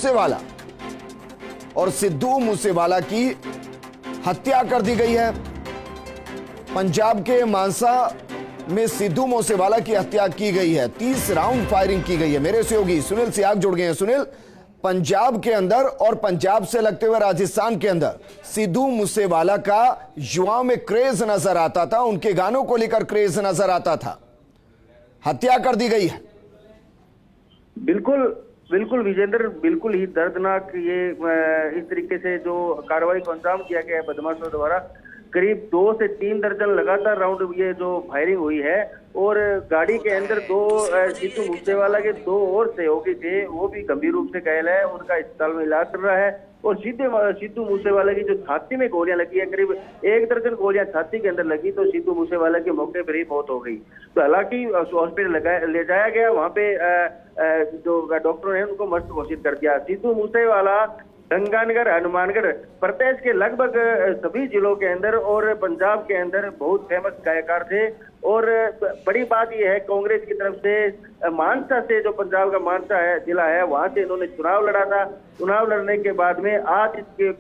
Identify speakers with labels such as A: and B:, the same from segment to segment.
A: मूसेवाला और सिद्धू मूसेवाला की हत्या कर दी गई है। पंजाब के मानसा में सिद्धू मूसेवाला की हत्या की गई है। 30 राउंड फायरिंग की गई है। मेरे सहयोगी सुनील सियाग जुड़ गए हैं। सुनील, पंजाब के अंदर और पंजाब से लगते हुए राजस्थान के अंदर सिद्धू मूसेवाला का युवाओं में क्रेज नजर आता था, उनके गानों को लेकर क्रेज नजर आता था। हत्या कर दी गई है।
B: बिल्कुल बिल्कुल विजेंद्र, बिल्कुल ही दर्दनाक ये इस तरीके से जो कार्रवाई को अंजाम किया गया है बदमाशों द्वारा। करीब 2 से 3 दर्जन लगातार राउंड ये जो फायरिंग हुई है और गाड़ी के अंदर 2 सिद्धू मूसेवाला के 2 और सहयोगी थे, वो भी गंभीर रूप से घायल है, उनका अस्पताल में इलाज चल रहा है। और सिद्धू मूसेवाला की जो छाती में गोलियां लगी है, करीब 1 दर्जन गोलियां छाती के अंदर लगी, तो सिद्धू मूसेवाला के मौके पर ही मौत हो गई। तो हालांकि हॉस्पिटल ले जाया गया, वहां पे जो डॉक्टरों ने उनको मृत घोषित कर दिया। सिद्धू मूसेवाला गंगानगर, हनुमानगढ़ प्रदेश के लगभग सभी जिलों के अंदर और पंजाब के अंदर बहुत फेमस गायकार थे। और बड़ी बात यह है, कांग्रेस की तरफ से मानसा से, जो पंजाब का मानसा है जिला है, वहां से इन्होंने चुनाव लड़ा था। चुनाव लड़ने के बाद में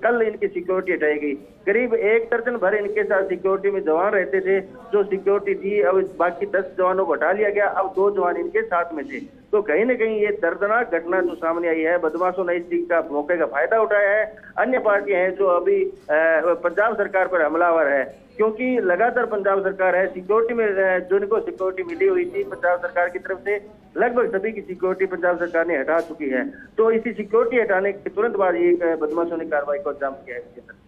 B: कल इनकी सिक्योरिटी हटाई गई। करीब 1 दर्जन भर इनके साथ सिक्योरिटी में जवान रहते थे, जो सिक्योरिटी थी अब बाकी 10 जवानों को हटा लिया गया, अब 2 जवान इनके साथ में थे। तो कहीं ना कहीं ये दर्दनाक घटना जो सामने आई है, बदमाशों ने इस चीज का मौके का फायदा उठाया है। अन्य पार्टियां हैं जो अभी पंजाब सरकार पर हमलावर है, क्योंकि लगातार पंजाब सरकार है सिक्योरिटी में, जो इनको सिक्योरिटी मिली हुई थी पंजाब सरकार की तरफ से, लगभग सभी की सिक्योरिटी पंजाब सरकार ने हटा चुकी है। तो इसी सिक्योरिटी हटाने के तुरंत बाद ये बदमाशों ने कार्रवाई को अंजाम किया है।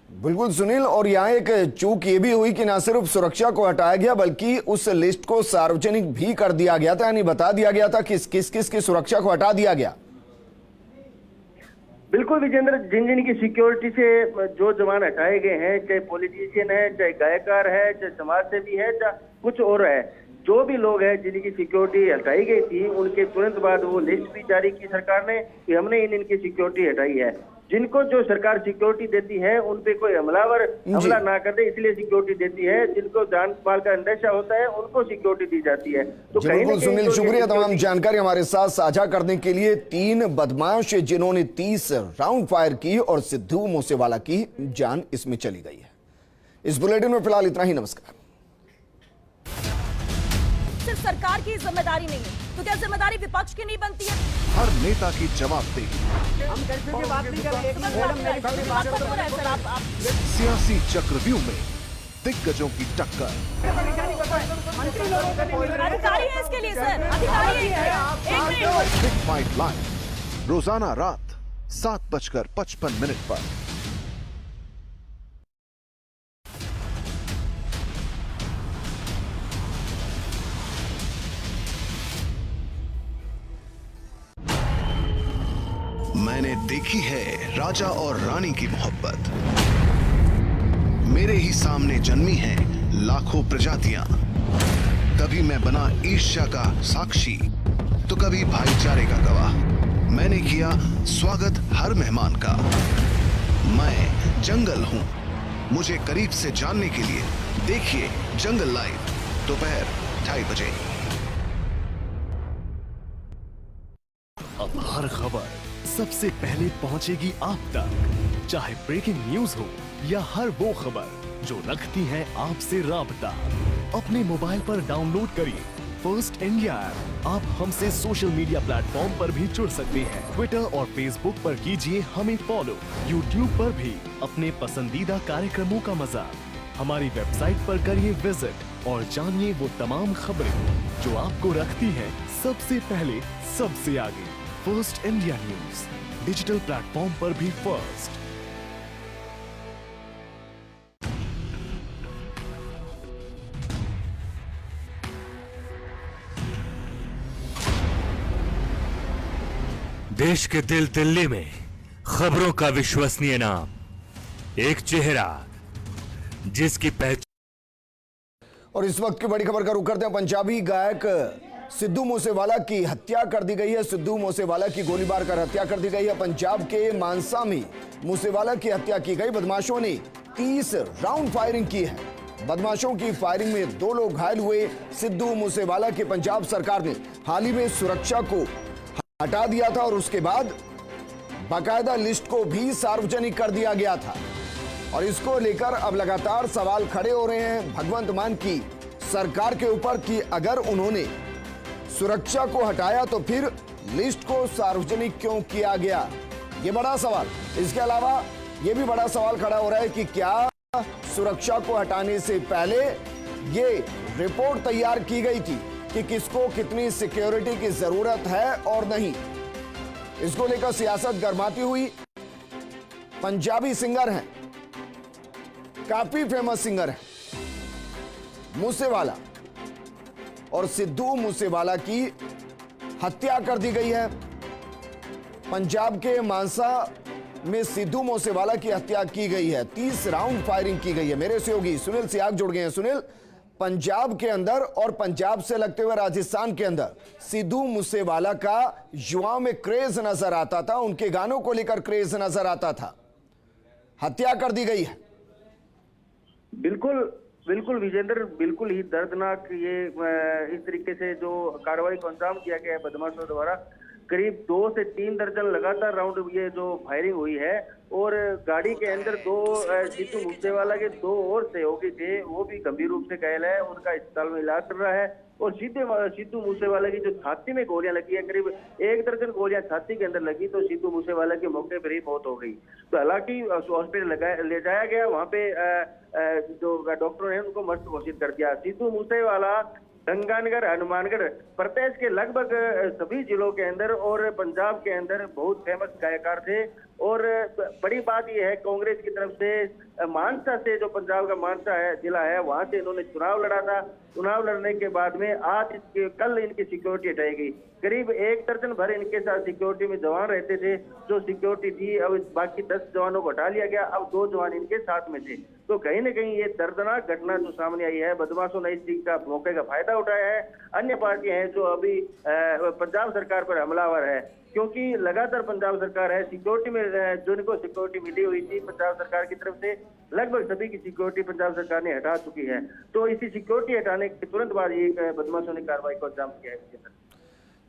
A: बिल्कुल सुनील, और यहाँ एक चूक ये भी हुई कि न सिर्फ सुरक्षा को हटाया गया बल्कि उस लिस्ट को सार्वजनिक भी कर दिया गया था, यानी बता दिया गया था किस किस की सुरक्षा को हटा दिया गया।
B: बिल्कुल विजेंद्र, जिन जिन की सिक्योरिटी से जो जवान हटाए गए हैं, चाहे पॉलिटिशियन है, चाहे गायकार है, चाहे समाज सेवी है, चाहे कुछ और है, जो भी लोग हैं जिनकी सिक्योरिटी हटाई गई थी, उनके तुरंत बाद वो लिस्ट भी जारी की सरकार ने कि हमने इनकी सिक्योरिटी हटाई है। जिनको जो सरकार सिक्योरिटी देती है उन पे कोई हमलावर हमला ना कर दे, इसलिए सिक्योरिटी देती है। जिनको जान माल का अंदेशा होता है उनको सिक्योरिटी दी जाती है। तो
A: बिल्कुल सुनील, शुक्रिया तमाम जानकारी हमारे साथ साझा करने के लिए। 3 बदमाश जिन्होंने 30 राउंड फायर की और सिद्धू मूसेवाला की जान इसमें चली गई है। इस बुलेटिन में फिलहाल इतना ही। नमस्कार।
C: सिर्फ सरकार की जिम्मेदारी नहीं है तो क्या जिम्मेदारी विपक्ष की नहीं बनती है?
D: हर नेता की जवाबदेही।
C: हम कर्फ्यू की बात नहीं कर रहे।
D: सियासी चक्रव्यूह में दिग्गजों की टक्कर।
C: अधिकारी है इसके लिए सर, अधिकारी है।
D: बिग फाइट लाइव रोजाना रात 7:55 पर। मैंने देखी है राजा और रानी की मोहब्बत। मेरे ही सामने जन्मी हैं लाखों प्रजातियां। कभी मैं बना ईर्ष्या का साक्षी तो कभी भाईचारे का गवाह। मैंने किया स्वागत हर मेहमान का। मैं जंगल हूं। मुझे करीब से जानने के लिए देखिए जंगल लाइव दोपहर 2:30 बजे।
E: अब हर खबर सबसे पहले पहुंचेगी आप तक, चाहे ब्रेकिंग न्यूज हो या हर वो खबर जो रखती है आपसे राबता। अपने मोबाइल पर डाउनलोड करिए फर्स्ट इंडिया ऐप। आप हमसे सोशल मीडिया प्लेटफॉर्म पर भी जुड़ सकते हैं। ट्विटर और फेसबुक पर कीजिए हमें फॉलो। यूट्यूब पर भी अपने पसंदीदा कार्यक्रमों का मजा। हमारी वेबसाइट पर करिए विजिट और जानिए वो तमाम खबरें जो आपको रखती है सबसे पहले, सबसे आगे। First India news digital platform पर भी फर्स्ट।
F: देश के दिल दिल्ली में खबरों का विश्वसनीय नाम, एक चेहरा जिसकी पहचान।
A: और इस वक्त की बड़ी खबर का रुख करते हैं। पंजाबी गायक सिद्धू मूसेवाला की हत्या कर दी गई है। सिद्धू मूसेवाला की गोलीबार कर हत्या कर दी गई है। पंजाब के मानसा में मूसेवाला की हत्या की गई। बदमाशों ने 30 राउंड फायरिंग की है। बदमाशों की फायरिंग में 2 लोग घायल हुए। सिद्धू मूसेवाला की पंजाब सरकार ने हाल ही में सुरक्षा को हटा दिया था और उसके बाद बाकायदा लिस्ट को भी सार्वजनिक कर दिया गया था और इसको लेकर अब लगातार सवाल खड़े हो रहे हैं भगवंत मान की सरकार के ऊपर कि अगर उन्होंने सुरक्षा को हटाया तो फिर लिस्ट को सार्वजनिक क्यों किया गया, ये बड़ा सवाल। इसके अलावा यह भी बड़ा सवाल खड़ा हो रहा है कि क्या सुरक्षा को हटाने से पहले ये रिपोर्ट तैयार की गई थी कि किसको कितनी सिक्योरिटी की जरूरत है और नहीं। इसको लेकर सियासत गर्माती हुई। पंजाबी सिंगर हैं, काफी फेमस सिंगर है मूसेवाला, और सिद्धू मूसेवाला की हत्या कर दी गई है। पंजाब के मानसा में सिद्धू मूसेवाला की हत्या की गई है। 30 राउंड फायरिंग की गई है। मेरे सहयोगी सुनील सियाग जुड़ गए हैं। सुनील, पंजाब के अंदर और पंजाब से लगते हुए राजस्थान के अंदर सिद्धू मूसेवाला का युवाओं में क्रेज नजर आता था, उनके गानों को लेकर क्रेज नजर आता था। हत्या कर दी गई है।
B: बिल्कुल बिल्कुल विजेंद्र, बिल्कुल ही दर्दनाक ये इस तरीके से जो कार्रवाई को अंजाम दिया गया है बदमाशों द्वारा। करीब 2 से 3 दर्जन लगातार राउंड ये जो फायरिंग हुई है और गाड़ी के अंदर 2 सिद्धू मूसेवाला के 2 और सहयोगी थे, वो भी गंभीर रूप से घायल है, उनका अस्पताल में इलाज चल रहा है। और सिद्धू मूसेवाला की जो छाती में गोलियां लगी है, करीब 1 दर्जन गोलियां छाती के अंदर लगी, तो सिद्धू मूसेवाला की मौके पर ही मौत हो गई। तो हालांकि हॉस्पिटल ले जाया गया, वहां पे जो डॉक्टरों ने उनको मृत घोषित कर दिया। सिद्धू मूसेवाला गंगानगर, हनुमानगढ़ प्रदेश के लगभग सभी जिलों के अंदर और पंजाब के अंदर बहुत फेमस गायकार थे। और बड़ी बात यह है, कांग्रेस की तरफ से मानसा से, जो पंजाब का मानसा है जिला है, वहां से इन्होंने चुनाव लड़ा था। चुनाव लड़ने के बाद में कल इनकी सिक्योरिटी हटाई गई। करीब 1 दर्जन भर इनके साथ सिक्योरिटी में जवान रहते थे। जो सिक्योरिटी थी, अब बाकी 10 जवानों को हटा लिया गया, अब 2 जवान इनके साथ में थे। तो कहीं ना कहीं ये दर्दनाक घटना जो सामने आई है, बदमाशों ने इस चीज का मौके का फायदा उठाया है। अन्य पार्टियां हैं जो अभी पंजाब सरकार पर हमलावर है, क्योंकि लगातार पंजाब सरकार है सिक्योरिटी में, जो इनको सिक्योरिटी मिली हुई थी पंजाब सरकार की तरफ से, लगभग सभी की सिक्योरिटी पंजाब सरकार ने हटा चुकी है। तो इसी सिक्योरिटी हटाने के तुरंत बाद ये बदमाशों ने कार्रवाई को अंजाम दिया है।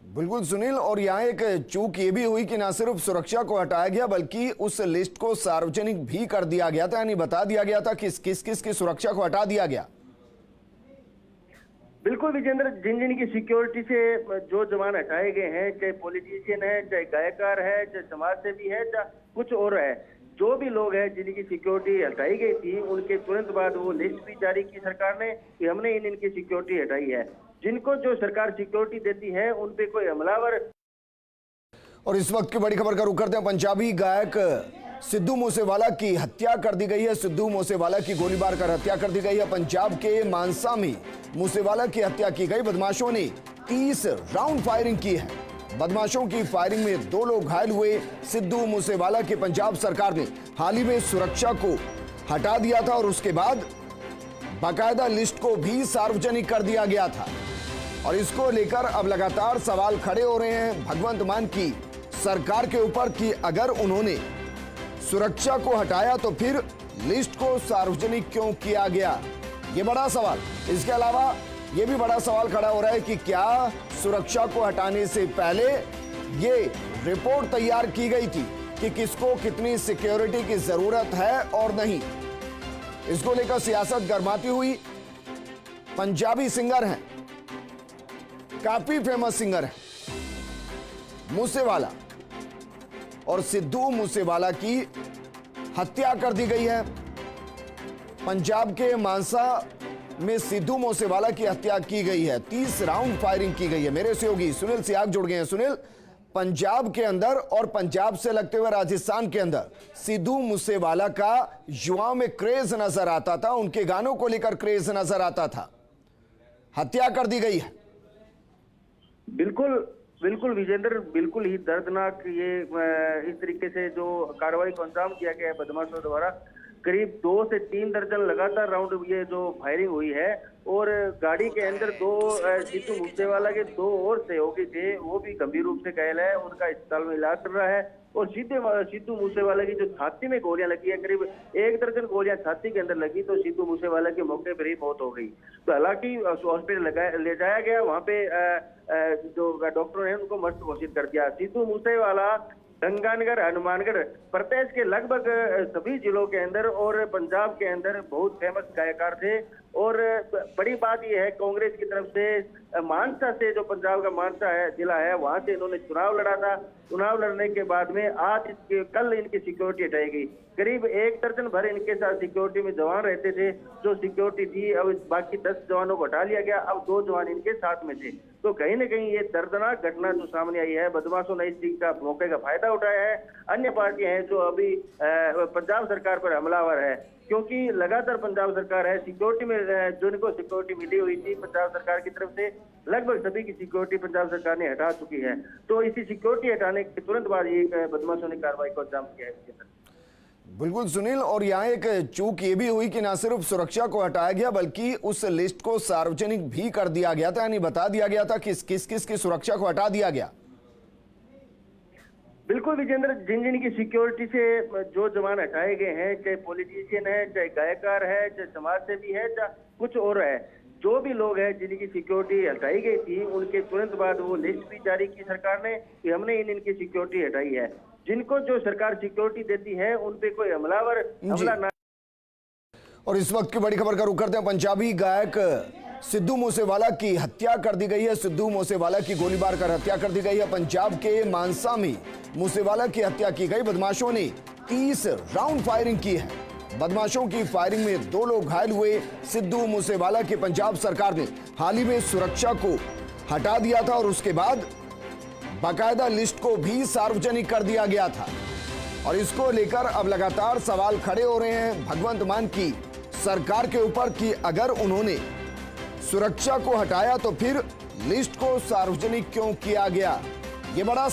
A: बिल्कुल सुनील, और यहाँ एक चूक ये भी हुई कि ना सिर्फ सुरक्षा को हटाया गया बल्कि उस लिस्ट को सार्वजनिक भी कर दिया गया था, यानी बता दिया गया था कि किस किस की सुरक्षा को हटा दिया गया।
B: बिल्कुल विजेंद्र, जिन जिन की सिक्योरिटी से जो जवान हटाए गए हैं, चाहे पॉलिटिशियन है, चाहे गायकार है, चाहे समाज सेवी है, चाहे कुछ और है, जो भी लोग हैं जिनकी सिक्योरिटी हटाई गई थी, उनके तुरंत बाद वो लिस्ट भी जारी की सरकार ने कि हमने इनकी सिक्योरिटी हटाई है। जिनको जो सरकार सिक्योरिटी देती है उन पे कोई हमलावर।
A: और इस वक्त की बड़ी खबर का रुख करते हैं। पंजाबी गायक सिद्धू मूसेवाला की हत्या कर दी गई है। सिद्धू मूसेवाला की गोलीबार कर हत्या कर दी गई है। पंजाब के मानसा में मूसेवाला की हत्या की गई। बदमाशों ने 30 राउंड फायरिंग की है। बदमाशों की फायरिंग में 2 लोग घायल हुए। सिद्धू मूसेवाला की पंजाब सरकार ने हाल ही में सुरक्षा को हटा दिया था और उसके बाद बाकायदा लिस्ट को भी सार्वजनिक कर दिया गया था और इसको लेकर अब लगातार सवाल खड़े हो रहे हैं भगवंत मान की सरकार के ऊपर कि अगर उन्होंने सुरक्षा को हटाया तो फिर लिस्ट को सार्वजनिक क्यों किया गया, ये बड़ा सवाल। इसके अलावा यह भी बड़ा सवाल खड़ा हो रहा है कि क्या सुरक्षा को हटाने से पहले ये रिपोर्ट तैयार की गई थी कि किसको कितनी सिक्योरिटी की जरूरत है और नहीं। इसको लेकर सियासत गर्माती हुई। पंजाबी सिंगर हैं, काफी फेमस सिंगर है मूसेवाला, और सिद्धू मूसेवाला की हत्या कर दी गई है। पंजाब के मानसा में सिद्धू मूसेवाला की हत्या की गई है। 30 राउंड फायरिंग की गई है। मेरे सहयोगी सुनील सियाग जुड़ गए हैं। सुनील, पंजाब के अंदर और पंजाब से लगते हुए राजस्थान के अंदर सिद्धू मूसेवाला का युवाओं में क्रेज नजर आता था, उनके गानों को लेकर क्रेज नजर आता था। हत्या कर दी गई है।
B: बिल्कुल बिल्कुल विजेंद्र, बिल्कुल ही दर्दनाक ये इस तरीके से जो कार्रवाई को अंजाम दिया गया है बदमाशों द्वारा। करीब 2 से 3 दर्जन लगातार राउंड ये जो फायरिंग हुई है और गाड़ी के अंदर 2 सिद्धू मूसेवाला के 2 और सहयोगी थे, वो भी गंभीर रूप से घायल है, उनका अस्पताल में इलाज चल रहा है। और सिद्धू मूसेवाला की जो छाती में गोलियां लगी है, करीब 1 दर्जन गोलियां छाती के अंदर लगी, तो सिद्धू मूसेवाला के मौके पर ही मौत हो गई। तो हालांकि हॉस्पिटल ले जाया गया, वहां पे जो डॉक्टरों ने उनको मृत घोषित कर दिया। सिद्धू मूसेवाला गंगानगर, हनुमानगढ़ प्रदेश के लगभग सभी जिलों के अंदर और पंजाब के अंदर बहुत फेमस गायकार थे। और बड़ी बात यह है, कांग्रेस की तरफ से मानसा से, जो पंजाब का मानसा है जिला है, वहां से इन्होंने चुनाव लड़ा था। चुनाव लड़ने के बाद में कल इनकी सिक्योरिटी हटाई गई। करीब 1 दर्जन भर इनके साथ सिक्योरिटी में जवान रहते थे। जो सिक्योरिटी थी, अब बाकी 10 जवानों को हटा लिया गया। अब 2 जवान इनके साथ में थे। तो कहीं ना कहीं ये दर्दनाक घटना जो सामने आई है, बदमाशों ने इस चीज का मौके का फायदा उठाया है। अन्य पार्टियां हैं जो अभी पंजाब सरकार पर हमलावर है, क्योंकि लगातार पंजाब सरकार है सिक्योरिटी में, जो इनको सिक्योरिटी मिली हुई थी पंजाब सरकार की तरफ से, लगभग सभी की सिक्योरिटी पंजाब सरकार ने हटा चुकी है। तो इसी सिक्योरिटी हटाने के तुरंत बाद ये बदमाशों ने कार्रवाई को अंजाम दिया है।
A: बिल्कुल सुनील, और यहाँ एक चूक ये भी हुई कि न सिर्फ सुरक्षा को हटाया गया बल्कि उस लिस्ट को सार्वजनिक भी कर दिया गया था, यानी बता दिया गया था किस किस की सुरक्षा को हटा दिया गया।
B: बिल्कुल विजेंद्र, जिन जिन की सिक्योरिटी से जो जवान हटाए गए हैं, चाहे पॉलिटिशियन है, चाहे गायकार है, चाहे समाज सेवी है, चाहे कुछ और है, जो भी लोग हैं जिनकी सिक्योरिटी हटाई गई थी, उनके तुरंत बाद वो लिस्ट भी जारी की सरकार ने कि हमने इनकी सिक्योरिटी हटाई है। जिनको जो सरकार सिक्योरिटी देती है उन पे कोई हमला ना।
A: और इस वक्त की बड़ी खबर का रुख करते हैं। पंजाबी गायक सिद्धू मूसेवाला की हत्या कर दी गई है। सिद्धू मूसेवाला की गोलीबार कर हत्या कर दी गई है। पंजाब के मानसा में मूसेवाला की हत्या की गई। बदमाशों ने 30 राउंड फायरिंग की है। बदमाशों की फायरिंग में 2 लोग घायल हुए। सिद्धू मूसेवाला की पंजाब सरकार ने हाल ही में सुरक्षा को हटा दिया था और उसके बाद बाकायदा लिस्ट को भी सार्वजनिक कर दिया गया था। और इसको लेकर अब लगातार सवाल खड़े हो रहे हैं भगवंत मान की सरकार के ऊपर कि अगर उन्होंने सुरक्षा को हटाया तो फिर लिस्ट को सार्वजनिक क्यों किया गया। ये बड़ा